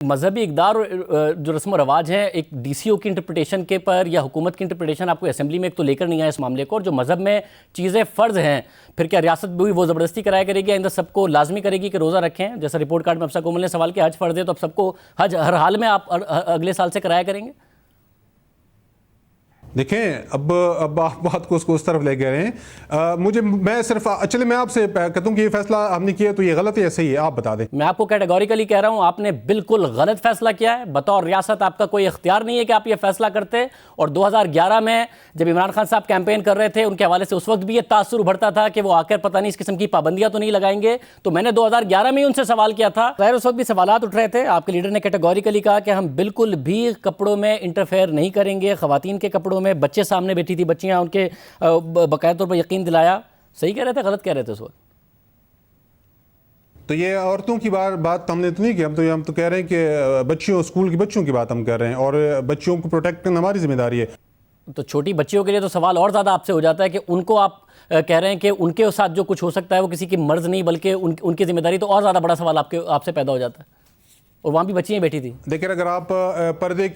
मजहबी इक़दार और जो रस्म व रवाज हैं, एक डीसीओ की इंटरप्रिटेशन के पर या हुकूमत की इंटरप्रिटेशन आपको असेंबली में एक तो लेकर नहीं आया इस मामले को, और जो मजहब में चीज़ें फ़र्ज़ हैं, फिर क्या रियासत भी वो ज़बरदस्ती कराया करेगी, आइंदा सबको लाजमी करेगी कि रोज़ा रखें? जैसा रिपोर्ट कार्ड में अफसा कोमल ने सवाल किया, हज फ़र्ज़ है तो अब सबको हज हर हाल में आप अगले साल से कराया करेंगे? देखें, अब आप बात को उसको उस तरफ ले गए हैं। मैं सिर्फ चलिए मैं आपसे कहता हूँ कि ये फैसला हमने किया तो ये गलत है या सही है, आप बता दें। मैं आपको कैटेगोरिकली कह रहा हूँ, आपने बिल्कुल गलत फैसला किया है। बतौर रियासत आपका कोई इख्तियार नहीं है कि आप ये फैसला करते। और 2011 में जब इमरान खान साहब कैंपेन कर रहे थे, उनके हवाले से उस वक्त भी ये तासुर उभरता था कि वो आकर पता नहीं इस किस्म की पाबंदियां तो नहीं लगाएंगे। तो मैंने 2011 में ही उनसे सवाल किया था, ज़ाहिर उस वक्त भी सवालात उठ रहे थे। आपके लीडर ने कैटेगोरिकली कहा कि हम बिल्कुल भी कपड़ों में इंटरफेयर नहीं करेंगे, ख़वातीन के कपड़ों में। बच्चे सामने बैठी थी बच्चियां, उनके बाकायदा तौर पर यकीन दिलाया। सही कह रहे थे, गलत कह रहे थे उस वक्त? तो ये औरतों की बात हमने तो नहीं की, हम तो कह रहे हैं कि बच्चियों, स्कूल की बच्चियों की बात हम कर रहे हैं, और बच्चियों को प्रोटेक्ट करना हमारी जिम्मेदारी है। तो छोटी बच्चियों के लिए तो सवाल और ज़्यादा आपसे हो जाता है कि उनको आप कह रहे हैं कि उनके साथ जो कुछ हो सकता है वो किसी की मर्ज़ नहीं बल्कि उनकी जिम्मेदारी, तो और ज़्यादा बड़ा सवाल आपसे पैदा हो जाता है। और वहाँ भी बच्चियाँ बैठी थी। देखिए, अगर आप पर्दे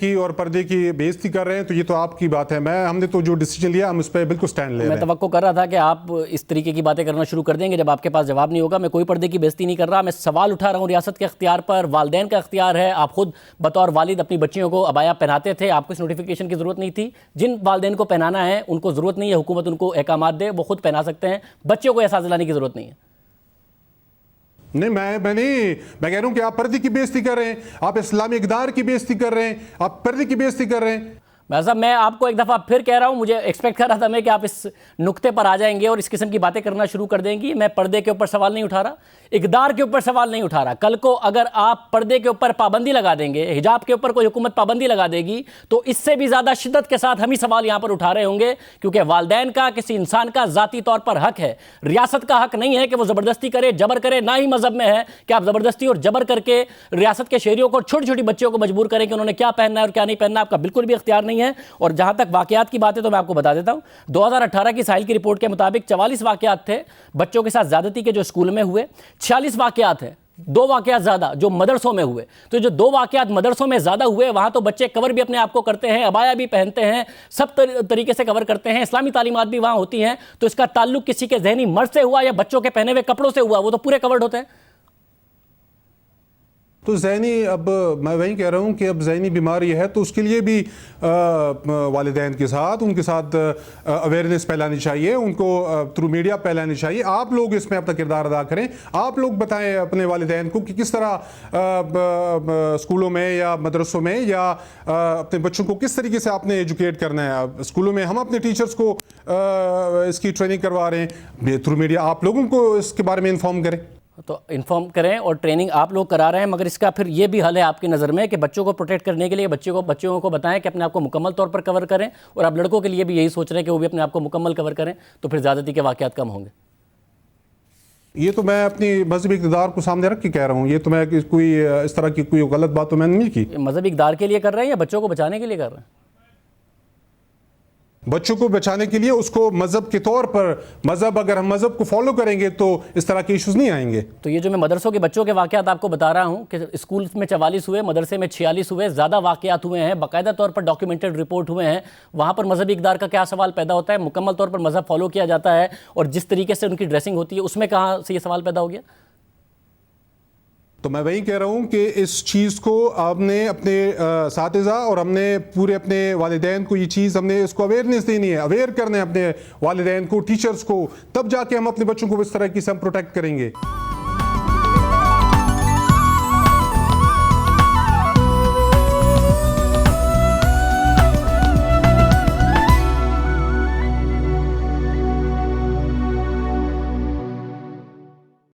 की बेइज्जती कर रहे हैं तो ये तो आपकी बात है। हमने तो जो डिसीजन लिया हम उस पर बिल्कुल स्टैंड ले रहे हैं। मैं तवक्को कर रहा था कि आप इस तरीके की बातें करना शुरू कर देंगे जब आपके पास जवाब नहीं होगा। मैं कोई पर्दे की बेइज्जती नहीं कर रहा, मैं सवाल उठा रहा हूँ रियासत के अख्तियार पर, वालिदैन का अख्तियार है। आप खुद बतौर वालिद अपनी बच्चियों को अबाया पहनाते थे, आपको इस नोटिफिकेशन की ज़रूरत नहीं थी। जिन वालिदैन को पहनाना है उनको ज़रूरत नहीं है हुकूमत उनको अहकामात दे, वो खुद पहना सकते हैं। बच्चों को एहसास दिलाने की ज़रूरत नहीं है। नहीं, मैं कह रहा हूं कि आप पर्दे की बेइज्जती कर रहे हैं, आप इस्लामी इक़दार की बेइज्जती कर रहे हैं, आप पर्दे की बेइज्जती कर रहे हैं। मैं आपको एक दफ़ा फिर कह रहा हूँ, मुझे एक्सपेक्ट कर रहा था मैं कि आप इस नुक्ते पर आ जाएंगे और इस किस्म की बातें करना शुरू कर देंगी। मैं पर्दे के ऊपर सवाल नहीं उठा रहा, इक़दार के ऊपर सवाल नहीं उठा रहा। कल को अगर आप पर्दे के ऊपर पाबंदी लगा देंगे, हिजाब के ऊपर कोई हुकूमत पाबंदी लगा देगी, तो इससे भी ज़्यादा शिद्दत के साथ हम ही सवाल यहाँ पर उठा रहे होंगे, क्योंकि वालिदैन का किसी इंसान का ज़ाती तौर पर हक है। रियासत का हक नहीं है कि वो ज़बरदस्ती करे, जबर करे। ना ही मज़हब में है कि आप ज़बरदस्ती और जबर करके रियासत के शहरियों को, छोटी छोटी बच्चियों को मजबूर करें कि उन्होंने क्या पहनना है और क्या नहीं पहनना। आपका बिल्कुल भी इख्तियार नहीं है। और जहाँ तक वाकयात की बात है तो मैं आपको बता देता हूं, 2018 की साहिल की रिपोर्ट के मुताबिक 44 वाकयात थे बच्चों के साथ ज्यादती के जो स्कूल में हुए। 46 वाकयात है, 2 वाकयात ज्यादा जो मदरसों में हुए। तो जो 2 वाकयात मदरसों में ज्यादा हुए, वहां तो बच्चे कवर भी अपने आप को करते हैं, अबाया भी पहनते हैं, सब तरीके से कवर करते हैं, इस्लामी तालीमात भी वहां होती हैं। तो इसका ताल्लुक किसी के जहनी मर्ज से हुआ या बच्चों के पहने हुए कपड़ों से हुआ, वो तो पूरे कवर्ड होते हैं। तो ज़हनी, अब मैं वही कह रहा हूँ कि अब ज़हनी बीमारी है तो उसके लिए भी वालिदैन के साथ, उनके साथ अवेयरनेस फैलानी चाहिए, उनको थ्रू मीडिया फैलानी चाहिए। आप लोग इसमें अपना किरदार अदा करें। आप लोग बताएं अपने वालिदैन को कि किस तरह स्कूलों में या मदरसों में या अपने बच्चों को किस तरीके से आपने एजुकेट करना है। स्कूलों में हम अपने टीचर्स को इसकी ट्रेनिंग करवा रहे हैं, थ्रू मीडिया आप लोगों को इसके बारे में इन्फॉर्म करें। तो इन्फॉर्म करें और ट्रेनिंग आप लोग करा रहे हैं, मगर इसका फिर ये भी हल है आपकी नज़र में कि बच्चों को प्रोटेक्ट करने के लिए बच्चों को बताएं कि अपने आप को मुकम्मल तौर पर कवर करें। और आप लड़कों के लिए भी यही सोच रहे हैं कि वो भी अपने आप को मुकम्मल कवर करें, तो फिर ज़्यादती के वाक़यात कम होंगे। ये तो मैं अपनी मजहबी इक़्तिदार को सामने रख के कह रहा हूँ, ये तो मैं कोई इस तरह की कोई गलत बात तो मैंने नहीं की। मजहबी इक़्तिदार के लिए कर रहे हैं या बच्चों को बचाने के लिए कर रहे हैं? बच्चों को बचाने के लिए, उसको मजहब के तौर पर, अगर हम मजहब को फॉलो करेंगे तो इस तरह के इश्यूज नहीं आएंगे। तो ये जो मैं मदरसों के बच्चों के वाक़यात आपको बता रहा हूँ कि स्कूल में 44 हुए, मदरसे में 46 हुए, ज़्यादा वाक़यात हुए हैं, बाकायदा तौर पर डॉक्यूमेंटेड रिपोर्ट हुए हैं। वहाँ पर मजहबी इक़्तिदार का क्या सवाल पैदा होता है? मुकम्मल तौर पर मजहब फॉलो किया जाता है और जिस तरीके से उनकी ड्रेसिंग होती है उसमें कहाँ से ये सवाल पैदा हो गया? तो मैं वही कह रहा हूँ कि इस चीज़ को आपने अपने साथिज़ा और हमने पूरे अपने वालिदैन को ये चीज़ हमने इसको अवेयरनेस देनी है, अवेयर करना है अपने वालिदैन को, टीचर्स को, तब जाके हम अपने बच्चों को इस तरह की सब प्रोटेक्ट करेंगे।